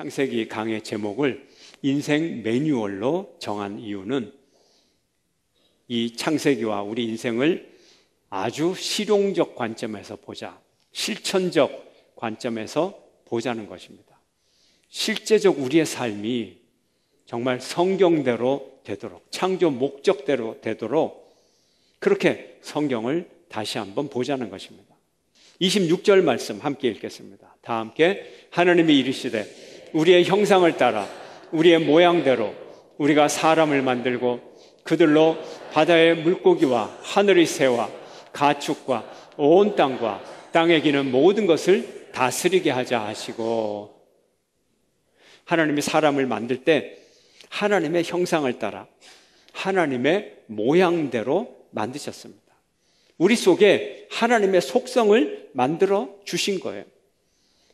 창세기 강의 제목을 인생 매뉴얼로 정한 이유는 이 창세기와 우리 인생을 아주 실용적 관점에서 보자, 실천적 관점에서 보자는 것입니다. 실제적 우리의 삶이 정말 성경대로 되도록, 창조 목적대로 되도록 그렇게 성경을 다시 한번 보자는 것입니다. 26절 말씀 함께 읽겠습니다. 다 함께. 하나님이 이르시되 우리의 형상을 따라 우리의 모양대로 우리가 사람을 만들고 그들로 바다의 물고기와 하늘의 새와 가축과 온 땅과 땅에 기는 모든 것을 다스리게 하자 하시고, 하나님이 사람을 만들 때 하나님의 형상을 따라 하나님의 모양대로 만드셨습니다. 우리 속에 하나님의 속성을 만들어 주신 거예요.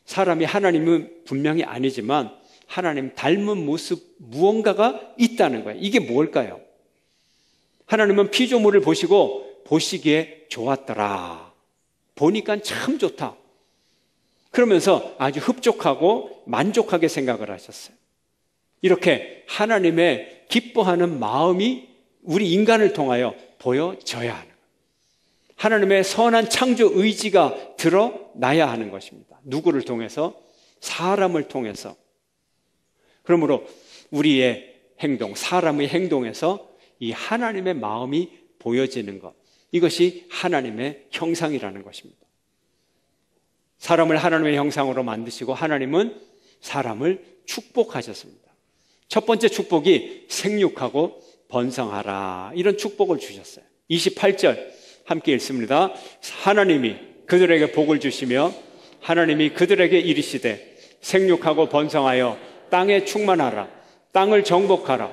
사람이 하나님은 분명히 아니지만 하나님 닮은 모습 무언가가 있다는 거예요. 이게 뭘까요? 하나님은 피조물을 보시고 보시기에 좋았더라. 보니까 참 좋다. 그러면서 아주 흡족하고 만족하게 생각을 하셨어요. 이렇게 하나님의 기뻐하는 마음이 우리 인간을 통하여 보여져야 하는 거예요. 하나님의 선한 창조 의지가 드러나야 하는 것입니다. 누구를 통해서? 사람을 통해서. 그러므로 우리의 행동, 사람의 행동에서 이 하나님의 마음이 보여지는 것, 이것이 하나님의 형상이라는 것입니다. 사람을 하나님의 형상으로 만드시고 하나님은 사람을 축복하셨습니다. 첫 번째 축복이 생육하고 번성하라, 이런 축복을 주셨어요. 28절 함께 읽습니다. 하나님이 그들에게 복을 주시며 하나님이 그들에게 이르시되 생육하고 번성하여 땅에 충만하라. 땅을 정복하라.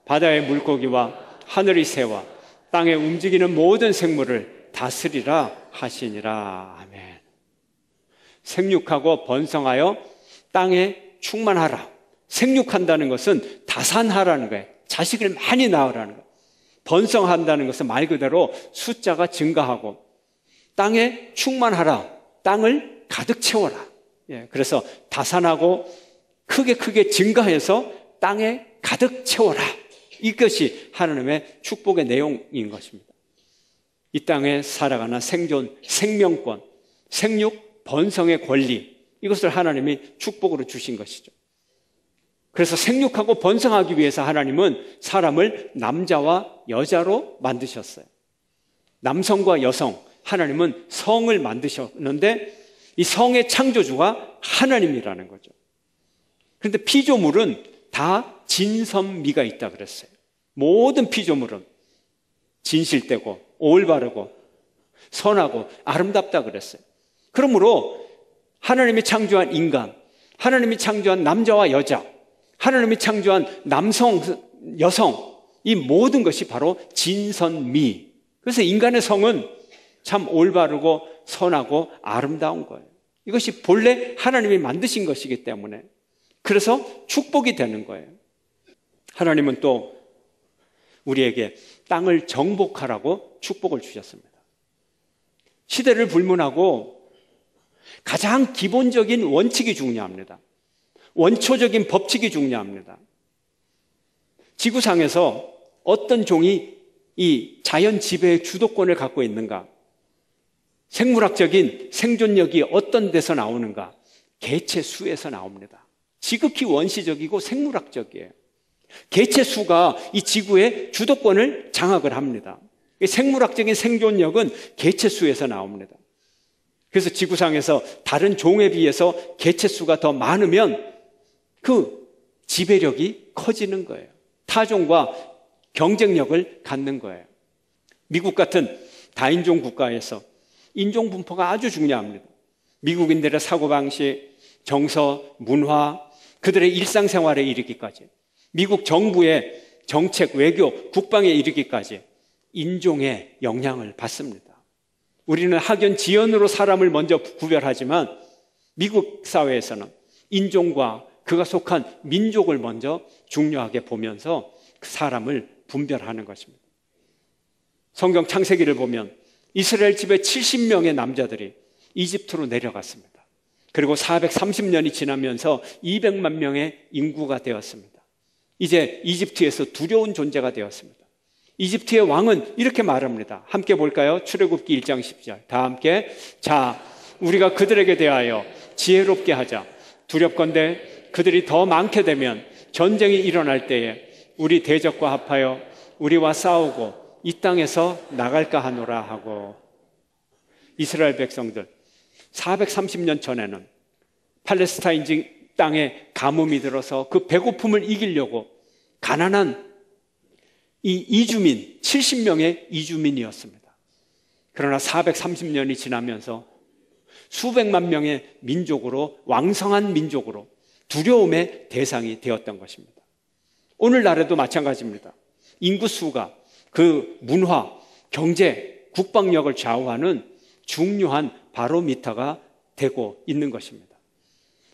바다의 물고기와 하늘의 새와 땅에 움직이는 모든 생물을 다스리라 하시니라. 아멘. 생육하고 번성하여 땅에 충만하라. 생육한다는 것은 다산하라는 거예요. 자식을 많이 낳으라는 거예요. 번성한다는 것은 말 그대로 숫자가 증가하고, 땅에 충만하라. 땅을 가득 채워라. 그래서 다산하고 크게 증가해서 땅에 가득 채워라. 이것이 하나님의 축복의 내용인 것입니다. 이 땅에 살아가는 생존, 생명권, 생육, 번성의 권리, 이것을 하나님이 축복으로 주신 것이죠. 그래서 생육하고 번성하기 위해서 하나님은 사람을 남자와 여자로 만드셨어요. 남성과 여성, 하나님은 성을 만드셨는데 이 성의 창조주가 하나님이라는 거죠. 그런데 피조물은 다 진선미가 있다 그랬어요. 모든 피조물은 진실되고 올바르고 선하고 아름답다 그랬어요. 그러므로 하나님이 창조한 인간, 하나님이 창조한 남자와 여자, 하나님이 창조한 남성, 여성, 이 모든 것이 바로 진선미. 그래서 인간의 성은 참 올바르고 선하고 아름다운 거예요. 이것이 본래 하나님이 만드신 것이기 때문에, 그래서 축복이 되는 거예요. 하나님은 또 우리에게 땅을 정복하라고 축복을 주셨습니다. 시대를 불문하고 가장 기본적인 원칙이 중요합니다. 원초적인 법칙이 중요합니다. 지구상에서 어떤 종이 이 자연 지배의 주도권을 갖고 있는가? 생물학적인 생존력이 어떤 데서 나오는가? 개체수에서 나옵니다. 지극히 원시적이고 생물학적이에요. 개체수가 이 지구의 주도권을 장악을 합니다. 생물학적인 생존력은 개체수에서 나옵니다. 그래서 지구상에서 다른 종에 비해서 개체수가 더 많으면 그 지배력이 커지는 거예요. 타종과 경쟁력을 갖는 거예요. 미국 같은 다인종 국가에서 인종 분포가 아주 중요합니다. 미국인들의 사고방식, 정서, 문화, 그들의 일상생활에 이르기까지, 미국 정부의 정책, 외교, 국방에 이르기까지 인종의 영향을 받습니다. 우리는 학연, 지연으로 사람을 먼저 구별하지만 미국 사회에서는 인종과 그가 속한 민족을 먼저 중요하게 보면서 그 사람을 분별하는 것입니다. 성경 창세기를 보면 이스라엘 집에 70명의 남자들이 이집트로 내려갔습니다. 그리고 430년이 지나면서 200만 명의 인구가 되었습니다. 이제 이집트에서 두려운 존재가 되었습니다. 이집트의 왕은 이렇게 말합니다. 함께 볼까요? 출애굽기 1장 10절. 다 함께. 자, 우리가 그들에게 대하여 지혜롭게 하자. 두렵건대 그들이 더 많게 되면 전쟁이 일어날 때에 우리 대적과 합하여 우리와 싸우고 이 땅에서 나갈까 하노라 하고. 이스라엘 백성들 430년 전에는 팔레스타인 땅에 가뭄이 들어서 그 배고픔을 이기려고 가난한 이 이주민 70명의 이주민이었습니다. 그러나 430년이 지나면서 수백만 명의 민족으로, 왕성한 민족으로 두려움의 대상이 되었던 것입니다. 오늘날에도 마찬가지입니다. 인구수가 그 문화, 경제, 국방력을 좌우하는 중요한 바로미터가 되고 있는 것입니다.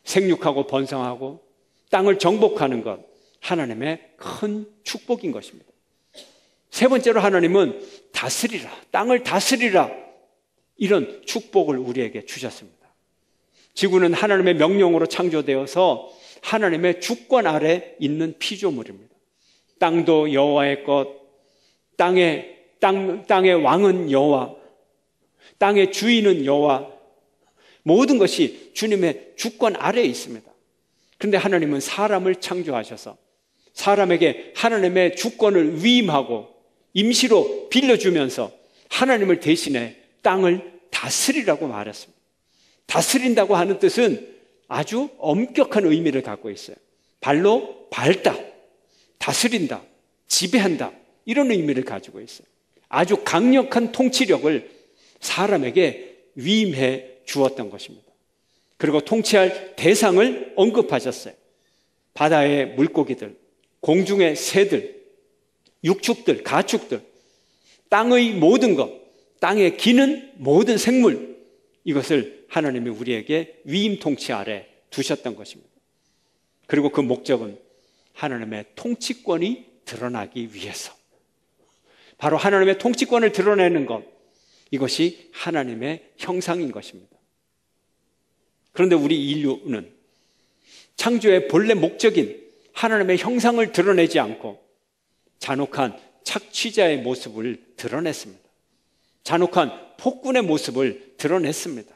생육하고 번성하고 땅을 정복하는 것, 하나님의 큰 축복인 것입니다. 세 번째로 하나님은 다스리라, 땅을 다스리라, 이런 축복을 우리에게 주셨습니다. 지구는 하나님의 명령으로 창조되어서 하나님의 주권 아래 있는 피조물입니다. 땅도 여호와의 것, 땅의 왕은 여호와, 땅의 주인은 여호와, 모든 것이 주님의 주권 아래에 있습니다. 그런데 하나님은 사람을 창조하셔서 사람에게 하나님의 주권을 위임하고 임시로 빌려주면서 하나님을 대신해 땅을 다스리라고 말했습니다. 다스린다고 하는 뜻은 아주 엄격한 의미를 갖고 있어요. 발로 밟다, 다스린다, 지배한다, 이런 의미를 가지고 있어요. 아주 강력한 통치력을 사람에게 위임해 주었던 것입니다. 그리고 통치할 대상을 언급하셨어요. 바다의 물고기들, 공중의 새들, 육축들, 가축들, 땅의 모든 것, 땅에 기는 모든 생물, 이것을 하나님이 우리에게 위임 통치 아래 두셨던 것입니다. 그리고 그 목적은 하나님의 통치권이 드러나기 위해서, 바로 하나님의 통치권을 드러내는 것, 이것이 하나님의 형상인 것입니다. 그런데 우리 인류는 창조의 본래 목적인 하나님의 형상을 드러내지 않고 잔혹한 착취자의 모습을 드러냈습니다. 잔혹한 폭군의 모습을 드러냈습니다.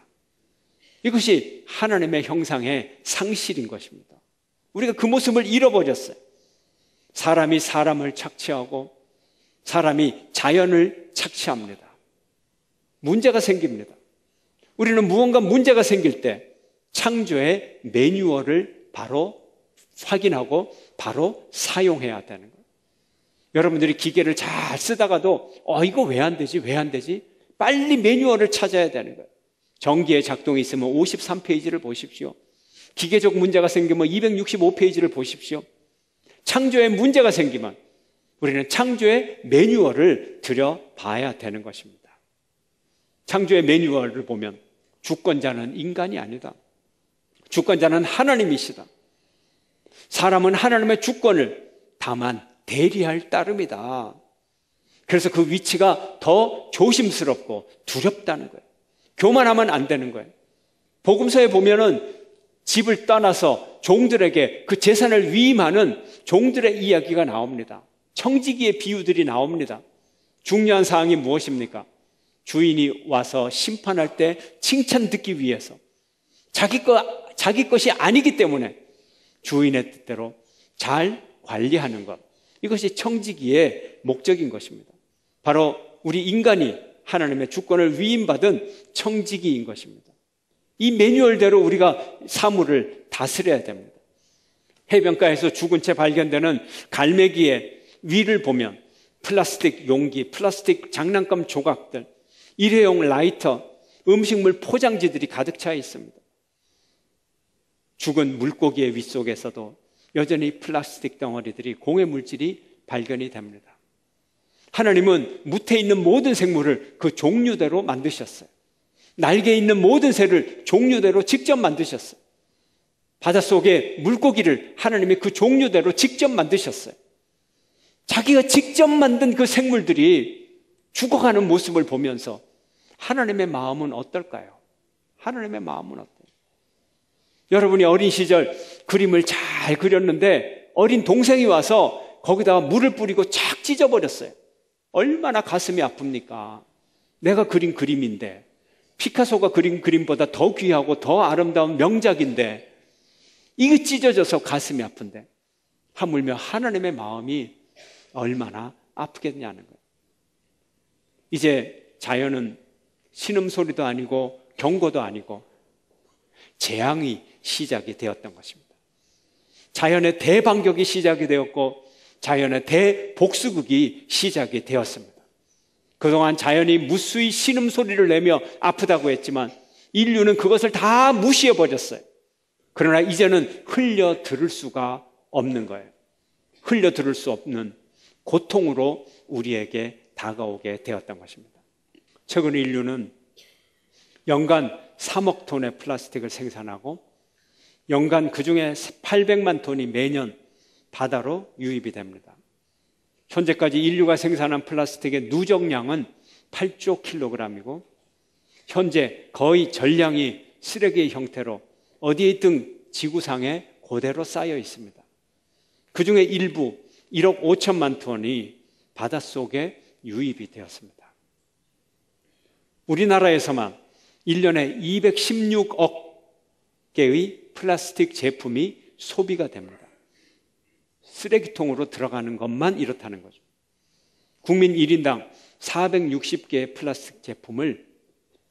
이것이 하나님의 형상의 상실인 것입니다. 우리가 그 모습을 잃어버렸어요. 사람이 사람을 착취하고 사람이 자연을 착취합니다. 문제가 생깁니다. 우리는 무언가 문제가 생길 때 창조의 매뉴얼을 바로 확인하고 바로 사용해야 되는 거예요. 여러분들이 기계를 잘 쓰다가도 이거 왜 안 되지? 왜 안 되지? 빨리 매뉴얼을 찾아야 되는 거예요. 전기의 작동이 있으면 53페이지를 보십시오. 기계적 문제가 생기면 265페이지를 보십시오. 창조에 문제가 생기면 우리는 창조의 매뉴얼을 들여봐야 되는 것입니다. 창조의 매뉴얼을 보면 주권자는 인간이 아니다. 주권자는 하나님이시다. 사람은 하나님의 주권을 다만 대리할 따름이다. 그래서 그 위치가 더 조심스럽고 두렵다는 거예요. 교만하면 안 되는 거예요. 복음서에 보면은 집을 떠나서 종들에게 그 재산을 위임하는 종들의 이야기가 나옵니다. 청지기의 비유들이 나옵니다. 중요한 사항이 무엇입니까? 주인이 와서 심판할 때 칭찬 듣기 위해서 자기 것이 아니기 때문에 주인의 뜻대로 잘 관리하는 것, 이것이 청지기의 목적인 것입니다. 바로 우리 인간이 하나님의 주권을 위임받은 청지기인 것입니다. 이 매뉴얼대로 우리가 사물을 다스려야 됩니다. 해변가에서 죽은 채 발견되는 갈매기의 위를 보면 플라스틱 용기, 플라스틱 장난감 조각들, 일회용 라이터, 음식물 포장지들이 가득 차 있습니다. 죽은 물고기의 윗속에서도 여전히 플라스틱 덩어리들이, 공해 물질이 발견이 됩니다. 하나님은 무태에 있는 모든 생물을 그 종류대로 만드셨어요. 날개에 있는 모든 새를 종류대로 직접 만드셨어요. 바닷속의 물고기를 하나님이 그 종류대로 직접 만드셨어요. 자기가 직접 만든 그 생물들이 죽어가는 모습을 보면서 하나님의 마음은 어떨까요? 하나님의 마음은 어때요? 여러분이 어린 시절 그림을 잘 그렸는데 어린 동생이 와서 거기다가 물을 뿌리고 착 찢어버렸어요. 얼마나 가슴이 아픕니까? 내가 그린 그림인데, 피카소가 그린 그림보다 더 귀하고 더 아름다운 명작인데 이게 찢어져서 가슴이 아픈데, 하물며 하나님의 마음이 얼마나 아프겠냐는 거예요. 이제 자연은 신음소리도 아니고 경고도 아니고 재앙이 시작이 되었던 것입니다. 자연의 대반격이 시작이 되었고 자연의 대복수극이 시작이 되었습니다. 그동안 자연이 무수히 신음소리를 내며 아프다고 했지만 인류는 그것을 다 무시해버렸어요. 그러나 이제는 흘려 들을 수가 없는 거예요. 흘려 들을 수 없는 고통으로 우리에게 다가오게 되었던 것입니다. 최근 인류는 연간 3억 톤의 플라스틱을 생산하고 연간 그중에 800만 톤이 매년 바다로 유입이 됩니다. 현재까지 인류가 생산한 플라스틱의 누적량은 8조 킬로그램이고 현재 거의 전량이 쓰레기의 형태로 어디에 있든 지구상에 그대로 쌓여 있습니다. 그중에 일부 1억 5천만 톤이 바닷속에 유입이 되었습니다. 우리나라에서만 1년에 216억 개의 플라스틱 제품이 소비가 됩니다. 쓰레기통으로 들어가는 것만 이렇다는 거죠. 국민 1인당 460개의 플라스틱 제품을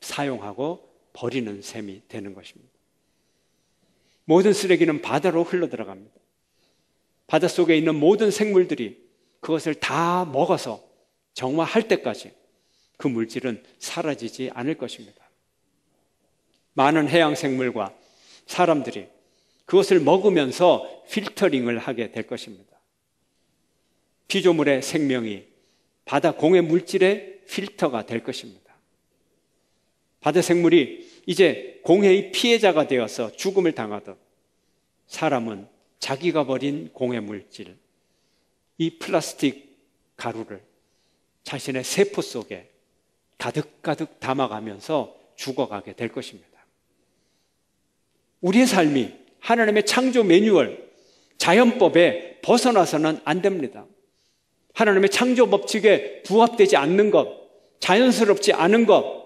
사용하고 버리는 셈이 되는 것입니다. 모든 쓰레기는 바다로 흘러들어갑니다. 바닷속에 있는 모든 생물들이 그것을 다 먹어서 정화할 때까지 그 물질은 사라지지 않을 것입니다. 많은 해양 생물과 사람들이 그것을 먹으면서 필터링을 하게 될 것입니다. 피조물의 생명이 바다 공해 물질의 필터가 될 것입니다. 바다 생물이 이제 공해의 피해자가 되어서 죽음을 당하듯 사람은 자기가 버린 공해 물질, 이 플라스틱 가루를 자신의 세포 속에 가득가득 담아가면서 죽어가게 될 것입니다. 우리의 삶이 하나님의 창조 매뉴얼, 자연법에 벗어나서는 안 됩니다. 하나님의 창조 법칙에 부합되지 않는 것, 자연스럽지 않은 것,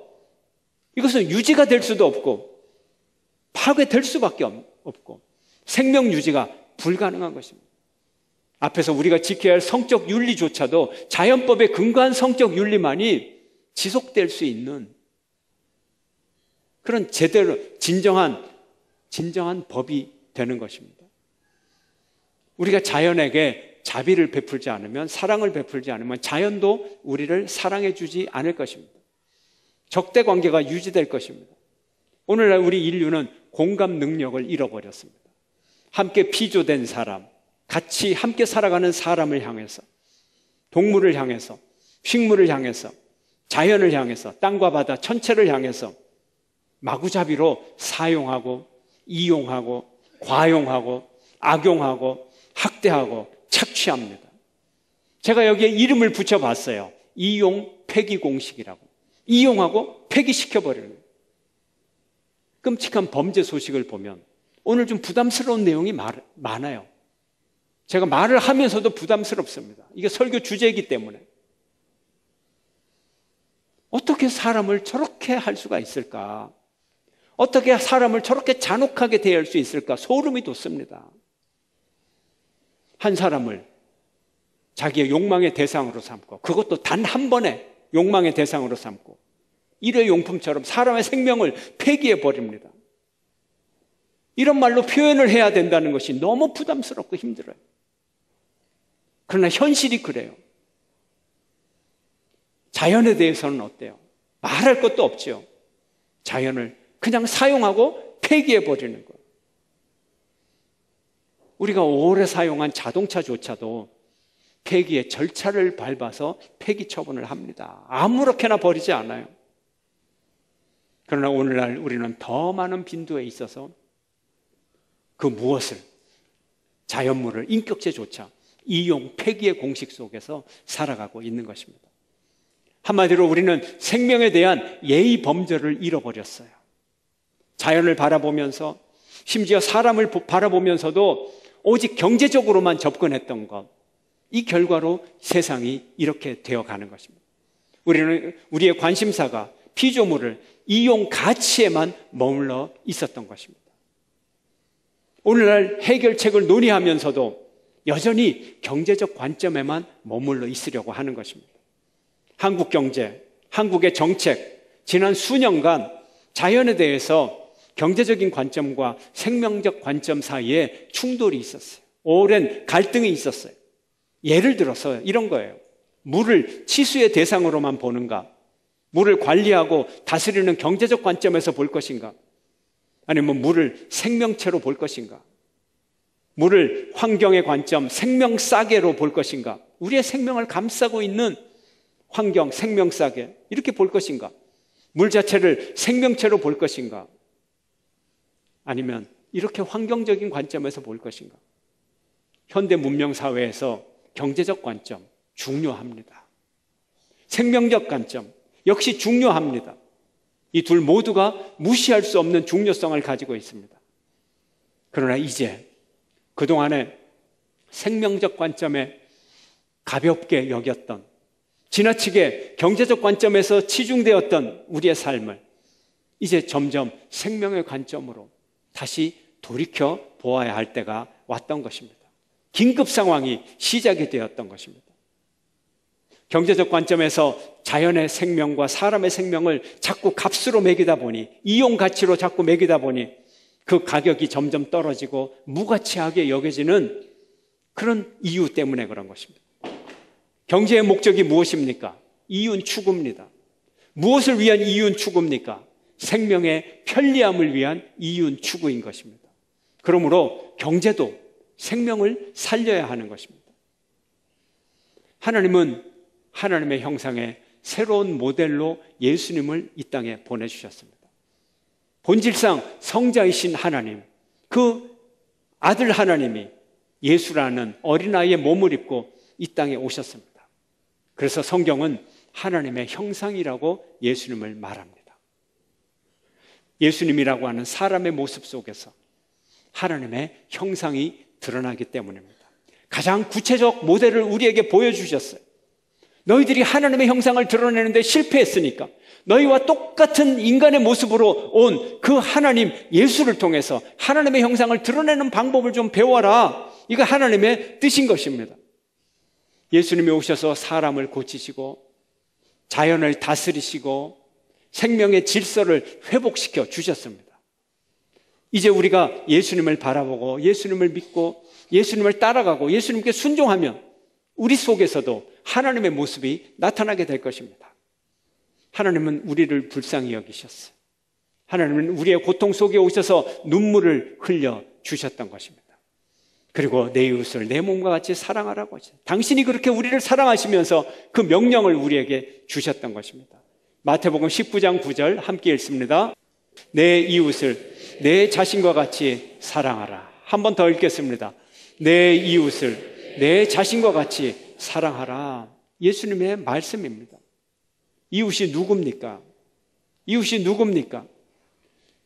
이것은 유지가 될 수도 없고 파괴될 수밖에 없고 생명 유지가 불가능한 것입니다. 앞에서 우리가 지켜야 할 성적 윤리조차도 자연법에 근거한 성적 윤리만이 지속될 수 있는 그런 제대로 진정한 법이 되는 것입니다. 우리가 자연에게 자비를 베풀지 않으면, 사랑을 베풀지 않으면 자연도 우리를 사랑해 주지 않을 것입니다. 적대 관계가 유지될 것입니다. 오늘날 우리 인류는 공감 능력을 잃어버렸습니다. 함께 피조된 사람, 같이 함께 살아가는 사람을 향해서, 동물을 향해서, 식물을 향해서, 자연을 향해서, 땅과 바다 전체를 향해서 마구잡이로 사용하고 이용하고 과용하고 악용하고 학대하고 착취합니다. 제가 여기에 이름을 붙여봤어요. 이용 폐기 공식이라고. 이용하고 폐기시켜버리는 거예요. 끔찍한 범죄 소식을 보면 오늘 좀 부담스러운 내용이 많아요. 제가 말을 하면서도 부담스럽습니다. 이게 설교 주제이기 때문에. 어떻게 사람을 저렇게 할 수가 있을까? 어떻게 사람을 저렇게 잔혹하게 대할 수 있을까? 소름이 돋습니다. 한 사람을 자기의 욕망의 대상으로 삼고, 그것도 단 한 번에 욕망의 대상으로 삼고 일회용품처럼 사람의 생명을 폐기해 버립니다. 이런 말로 표현을 해야 된다는 것이 너무 부담스럽고 힘들어요. 그러나 현실이 그래요. 자연에 대해서는 어때요? 말할 것도 없죠. 자연을 그냥 사용하고 폐기해 버리는 거예요. 우리가 오래 사용한 자동차조차도 폐기의 절차를 밟아서 폐기 처분을 합니다. 아무렇게나 버리지 않아요. 그러나 오늘날 우리는 더 많은 빈도에 있어서 그 무엇을, 자연물을, 인격체조차 이용 폐기의 공식 속에서 살아가고 있는 것입니다. 한마디로 우리는 생명에 대한 예의 범절을 잃어버렸어요. 자연을 바라보면서 심지어 사람을 바라보면서도 오직 경제적으로만 접근했던 것, 이 결과로 세상이 이렇게 되어가는 것입니다. 우리는 우리의 관심사가 피조물을 이용 가치에만 머물러 있었던 것입니다. 오늘날 해결책을 논의하면서도 여전히 경제적 관점에만 머물러 있으려고 하는 것입니다. 한국 경제, 한국의 정책, 지난 수년간 자연에 대해서 경제적인 관점과 생명적 관점 사이에 충돌이 있었어요. 오랜 갈등이 있었어요. 예를 들어서 이런 거예요. 물을 치수의 대상으로만 보는가? 물을 관리하고 다스리는 경제적 관점에서 볼 것인가? 아니면 물을 생명체로 볼 것인가? 물을 환경의 관점, 생명싸개로 볼 것인가? 우리의 생명을 감싸고 있는 환경, 생명싸개, 이렇게 볼 것인가? 물 자체를 생명체로 볼 것인가? 아니면 이렇게 환경적인 관점에서 볼 것인가? 현대 문명 사회에서 경제적 관점 중요합니다. 생명적 관점 역시 중요합니다. 이 둘 모두가 무시할 수 없는 중요성을 가지고 있습니다. 그러나 이제 그동안에 생명적 관점에 가볍게 여겼던, 지나치게 경제적 관점에서 치중되었던 우리의 삶을 이제 점점 생명의 관점으로 다시 돌이켜 보아야 할 때가 왔던 것입니다. 긴급 상황이 시작이 되었던 것입니다. 경제적 관점에서 자연의 생명과 사람의 생명을 자꾸 값으로 매기다 보니, 이용 가치로 자꾸 매기다 보니 그 가격이 점점 떨어지고 무가치하게 여겨지는 그런 이유 때문에 그런 것입니다. 경제의 목적이 무엇입니까? 이윤 추구입니다. 무엇을 위한 이윤 추구입니까? 생명의 편리함을 위한 이윤 추구인 것입니다. 그러므로 경제도 생명을 살려야 하는 것입니다. 하나님은 하나님의 형상의 새로운 모델로 예수님을 이 땅에 보내주셨습니다. 본질상 성자이신 하나님, 그 아들 하나님이 예수라는 어린아이의 몸을 입고 이 땅에 오셨습니다. 그래서 성경은 하나님의 형상이라고 예수님을 말합니다. 예수님이라고 하는 사람의 모습 속에서 하나님의 형상이 드러나기 때문입니다. 가장 구체적 모델을 우리에게 보여주셨어요. 너희들이 하나님의 형상을 드러내는데 실패했으니까 너희와 똑같은 인간의 모습으로 온 그 하나님 예수를 통해서 하나님의 형상을 드러내는 방법을 좀 배워라. 이거 하나님의 뜻인 것입니다. 예수님이 오셔서 사람을 고치시고 자연을 다스리시고 생명의 질서를 회복시켜 주셨습니다. 이제 우리가 예수님을 바라보고 예수님을 믿고 예수님을 따라가고 예수님께 순종하면 우리 속에서도 하나님의 모습이 나타나게 될 것입니다. 하나님은 우리를 불쌍히 여기셨어요. 하나님은 우리의 고통 속에 오셔서 눈물을 흘려 주셨던 것입니다. 그리고 내 이웃을 내 몸과 같이 사랑하라고 하셨어요. 당신이 그렇게 우리를 사랑하시면서 그 명령을 우리에게 주셨던 것입니다. 마태복음 19장 9절 함께 읽습니다. 내 이웃을 내 자신과 같이 사랑하라. 한 번 더 읽겠습니다. 내 이웃을 내 자신과 같이 사랑하라. 예수님의 말씀입니다. 이웃이 누굽니까? 이웃이 누굽니까?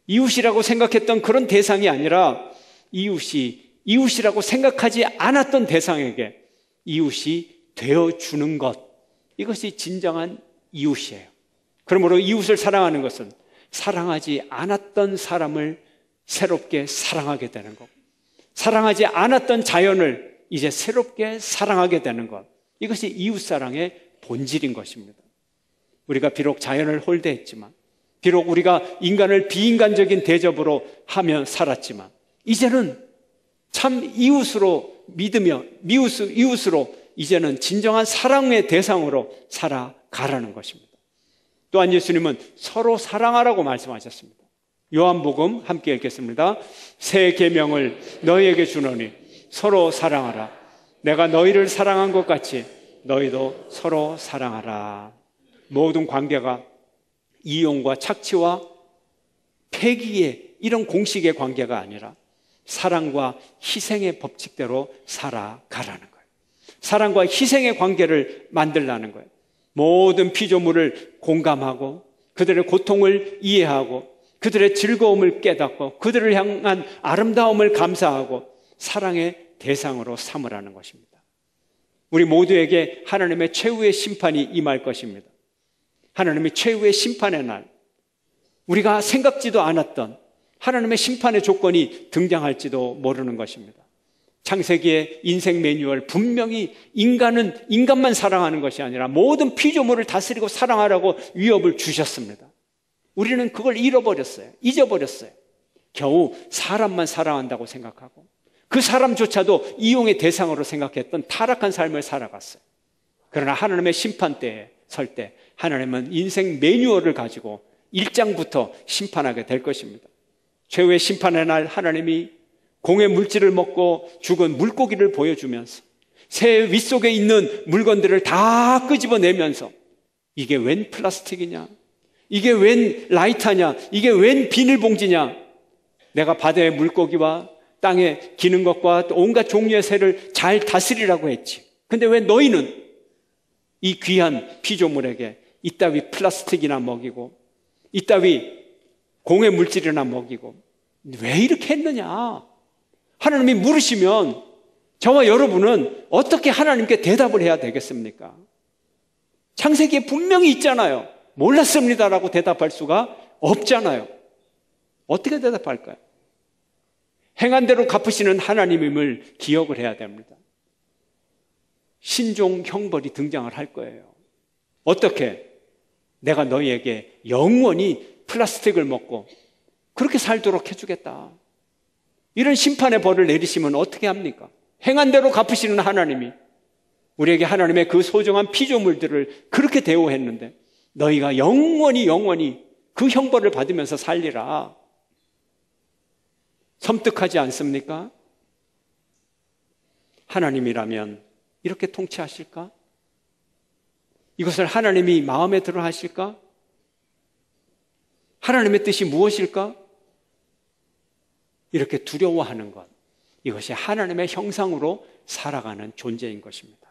이웃이라고 생각했던 그런 대상이 아니라 이웃이라고 생각하지 않았던 대상에게 이웃이 되어주는 것, 이것이 진정한 이웃이에요. 그러므로 이웃을 사랑하는 것은 사랑하지 않았던 사람을 새롭게 사랑하게 되는 것, 사랑하지 않았던 자연을 이제 새롭게 사랑하게 되는 것, 이것이 이웃사랑의 본질인 것입니다. 우리가 비록 자연을 홀대했지만, 비록 우리가 인간을 비인간적인 대접으로 하며 살았지만, 이제는 참 이웃으로 믿으며 이웃으로 이제는 진정한 사랑의 대상으로 살아가라는 것입니다. 또한 예수님은 서로 사랑하라고 말씀하셨습니다. 요한복음 함께 읽겠습니다. 새 계명을 너희에게 주노니 서로 사랑하라. 내가 너희를 사랑한 것 같이 너희도 서로 사랑하라. 모든 관계가 이용과 착취와 폐기의 이런 공식의 관계가 아니라 사랑과 희생의 법칙대로 살아가라는 거예요. 사랑과 희생의 관계를 만들라는 거예요. 모든 피조물을 공감하고 그들의 고통을 이해하고 그들의 즐거움을 깨닫고 그들을 향한 아름다움을 감사하고 사랑의 대상으로 삼으라는 것입니다. 우리 모두에게 하나님의 최후의 심판이 임할 것입니다. 하나님의 최후의 심판의 날, 우리가 생각지도 않았던 하나님의 심판의 조건이 등장할지도 모르는 것입니다. 창세기의 인생 매뉴얼, 분명히 인간은 인간만 사랑하는 것이 아니라 모든 피조물을 다스리고 사랑하라고 위협을 주셨습니다. 우리는 그걸 잃어버렸어요. 잊어버렸어요. 겨우 사람만 사랑한다고 생각하고 그 사람조차도 이용의 대상으로 생각했던 타락한 삶을 살아갔어요. 그러나 하나님의 심판대에 설 때 하나님은 인생 매뉴얼을 가지고 1장부터 심판하게 될 것입니다. 최후의 심판의 날 하나님이 공의 물질을 먹고 죽은 물고기를 보여주면서 새 윗속에 있는 물건들을 다 끄집어내면서 이게 웬 플라스틱이냐? 이게 웬 라이터냐? 이게 웬 비닐봉지냐? 내가 바다의 물고기와 땅에 기는 것과 온갖 종류의 새를 잘 다스리라고 했지. 근데 왜 너희는 이 귀한 피조물에게 이따위 플라스틱이나 먹이고 이따위 공의 물질이나 먹이고 왜 이렇게 했느냐? 하나님이 물으시면 저와 여러분은 어떻게 하나님께 대답을 해야 되겠습니까? 창세기에 분명히 있잖아요. 몰랐습니다라고 대답할 수가 없잖아요. 어떻게 대답할까요? 행한 대로 갚으시는 하나님임을 기억을 해야 됩니다. 신종 형벌이 등장을 할 거예요. 어떻게? 내가 너희에게 영원히 플라스틱을 먹고 그렇게 살도록 해주겠다. 이런 심판의 벌을 내리시면 어떻게 합니까? 행한 대로 갚으시는 하나님이 우리에게 하나님의 그 소중한 피조물들을 그렇게 대우했는데 너희가 영원히 그 형벌을 받으면서 살리라. 섬뜩하지 않습니까? 하나님이라면 이렇게 통치하실까? 이것을 하나님이 마음에 들어 하실까? 하나님의 뜻이 무엇일까? 이렇게 두려워하는 것, 이것이 하나님의 형상으로 살아가는 존재인 것입니다.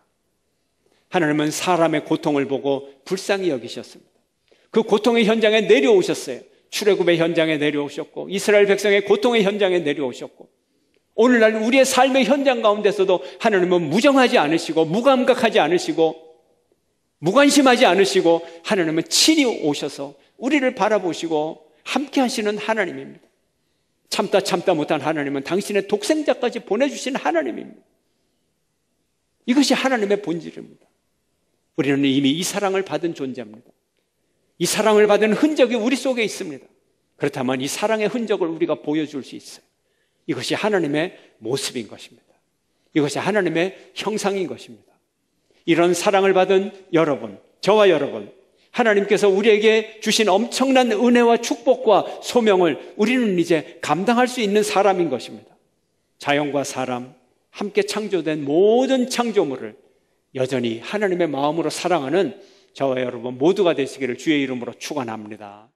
하나님은 사람의 고통을 보고 불쌍히 여기셨습니다. 그 고통의 현장에 내려오셨어요. 출애굽의 현장에 내려오셨고 이스라엘 백성의 고통의 현장에 내려오셨고 오늘날 우리의 삶의 현장 가운데서도 하나님은 무정하지 않으시고 무감각하지 않으시고 무관심하지 않으시고 하나님은 친히 오셔서 우리를 바라보시고 함께 하시는 하나님입니다. 참다 못한 하나님은 당신의 독생자까지 보내주신 하나님입니다. 이것이 하나님의 본질입니다. 우리는 이미 이 사랑을 받은 존재입니다. 이 사랑을 받은 흔적이 우리 속에 있습니다. 그렇다면 이 사랑의 흔적을 우리가 보여줄 수 있어요. 이것이 하나님의 모습인 것입니다. 이것이 하나님의 형상인 것입니다. 이런 사랑을 받은 여러분, 저와 여러분, 하나님께서 우리에게 주신 엄청난 은혜와 축복과 소명을 우리는 이제 감당할 수 있는 사람인 것입니다. 자연과 사람, 함께 창조된 모든 창조물을 여전히 하나님의 마음으로 사랑하는 저와 여러분 모두가 되시기를 주의 이름으로 축원합니다.